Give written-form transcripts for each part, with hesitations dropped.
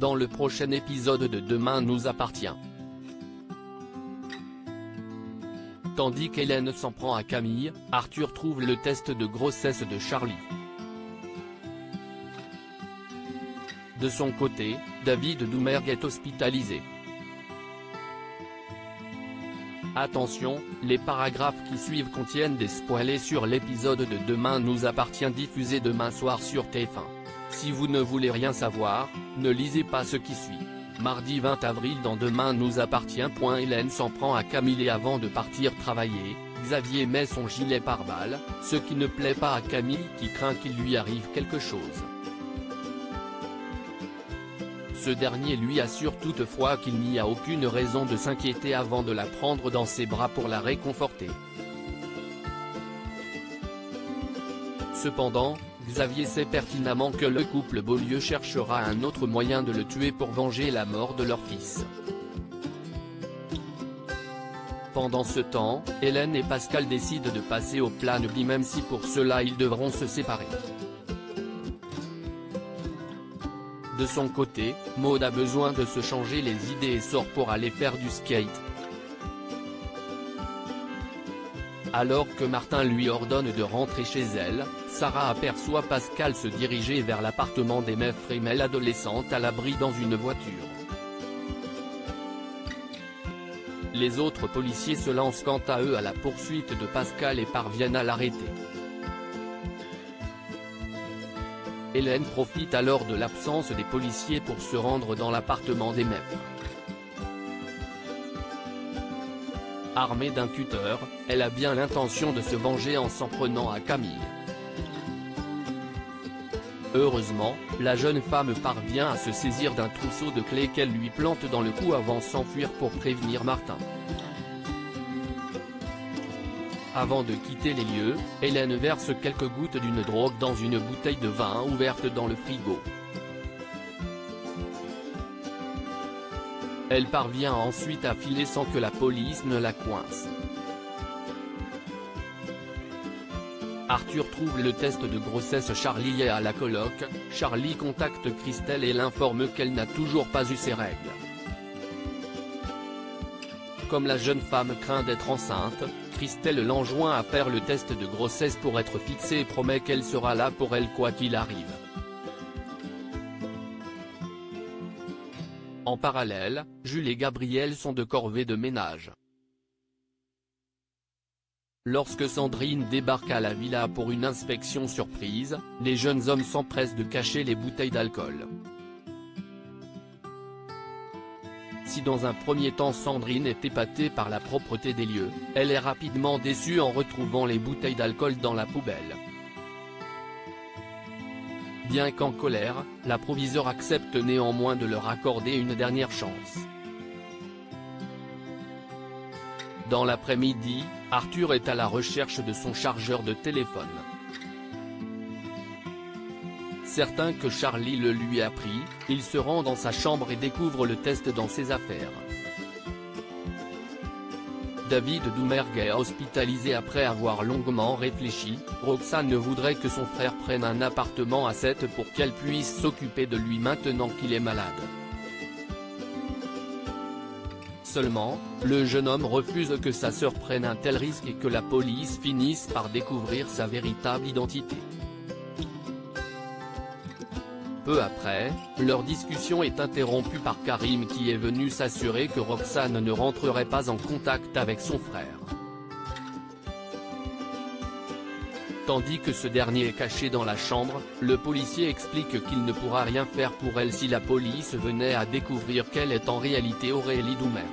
dans le prochain épisode de Demain nous appartient. Tandis qu'Hélène s'en prend à Camille, Arthur trouve le test de grossesse de Charlie. De son côté, David Doumergue est hospitalisé. Attention, les paragraphes qui suivent contiennent des spoilers sur l'épisode de Demain nous appartient diffusé demain soir sur TF1. Si vous ne voulez rien savoir, ne lisez pas ce qui suit. Mardi 20 avril dans Demain nous appartient. Hélène s'en prend à Camille et avant de partir travailler, Xavier met son gilet pare-balles, ce qui ne plaît pas à Camille qui craint qu'il lui arrive quelque chose. Ce dernier lui assure toutefois qu'il n'y a aucune raison de s'inquiéter avant de la prendre dans ses bras pour la réconforter. Cependant, Xavier sait pertinemment que le couple Beaulieu cherchera un autre moyen de le tuer pour venger la mort de leur fils. Pendant ce temps, Hélène et Pascal décident de passer au plan B même si pour cela ils devront se séparer. De son côté, Maud a besoin de se changer les idées et sort pour aller faire du skate. Alors que Martin lui ordonne de rentrer chez elle, Sarah aperçoit Pascal se diriger vers l'appartement des Meffrey, l'adolescente à l'abri dans une voiture. Les autres policiers se lancent quant à eux à la poursuite de Pascal et parviennent à l'arrêter. Hélène profite alors de l'absence des policiers pour se rendre dans l'appartement des Meffrey. Armée d'un cutter, elle a bien l'intention de se venger en s'en prenant à Camille. Heureusement, la jeune femme parvient à se saisir d'un trousseau de clés qu'elle lui plante dans le cou avant de s'enfuir pour prévenir Martin. Avant de quitter les lieux, Hélène verse quelques gouttes d'une drogue dans une bouteille de vin ouverte dans le frigo. Elle parvient ensuite à filer sans que la police ne la coince. Arthur trouve le test de grossesse Charlie et à la coloc, Charlie contacte Christelle et l'informe qu'elle n'a toujours pas eu ses règles. Comme la jeune femme craint d'être enceinte, Christelle l'enjoint à faire le test de grossesse pour être fixée et promet qu'elle sera là pour elle quoi qu'il arrive. En parallèle, Jules et Gabriel sont de corvée de ménage. Lorsque Sandrine débarque à la villa pour une inspection surprise, les jeunes hommes s'empressent de cacher les bouteilles d'alcool. Si dans un premier temps Sandrine est épatée par la propreté des lieux, elle est rapidement déçue en retrouvant les bouteilles d'alcool dans la poubelle. Bien qu'en colère, la proviseure accepte néanmoins de leur accorder une dernière chance. Dans l'après-midi, Arthur est à la recherche de son chargeur de téléphone. Certain que Charlie le lui a pris, il se rend dans sa chambre et découvre le test dans ses affaires. David Doumergue est hospitalisé après avoir longuement réfléchi. Roxane voudrait que son frère prenne un appartement à 7 pour qu'elle puisse s'occuper de lui maintenant qu'il est malade. Seulement, le jeune homme refuse que sa sœur prenne un tel risque et que la police finisse par découvrir sa véritable identité. Peu après, leur discussion est interrompue par Karim qui est venu s'assurer que Roxane ne rentrerait pas en contact avec son frère. Tandis que ce dernier est caché dans la chambre, le policier explique qu'il ne pourra rien faire pour elle si la police venait à découvrir qu'elle est en réalité Aurélie Doumergue.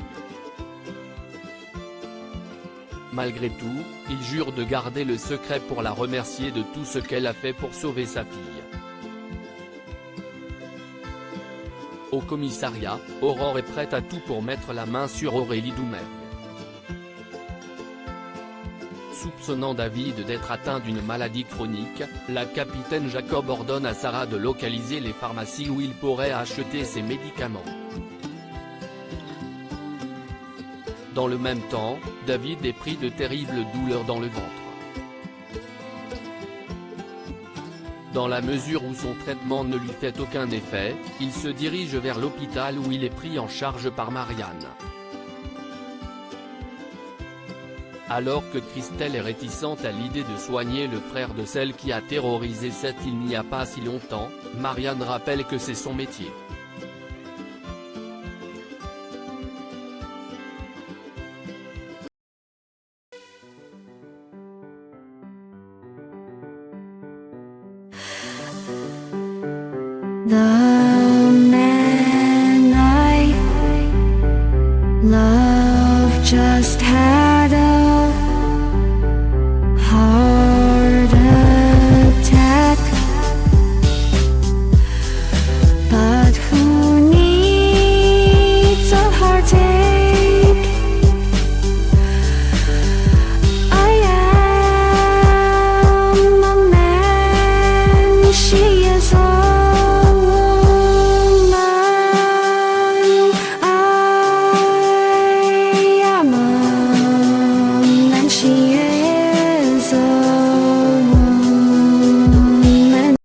Malgré tout, il jure de garder le secret pour la remercier de tout ce qu'elle a fait pour sauver sa fille. Au commissariat, Aurore est prête à tout pour mettre la main sur Aurélie Doumergue. Soupçonnant David d'être atteint d'une maladie chronique, la capitaine Jacob ordonne à Sarah de localiser les pharmacies où il pourrait acheter ses médicaments. Dans le même temps, David est pris de terribles douleurs dans le ventre. Dans la mesure où son traitement ne lui fait aucun effet, il se dirige vers l'hôpital où il est pris en charge par Marianne. Alors que Christelle est réticente à l'idée de soigner le frère de celle qui a terrorisé Seth il n'y a pas si longtemps, Marianne rappelle que c'est son métier. 나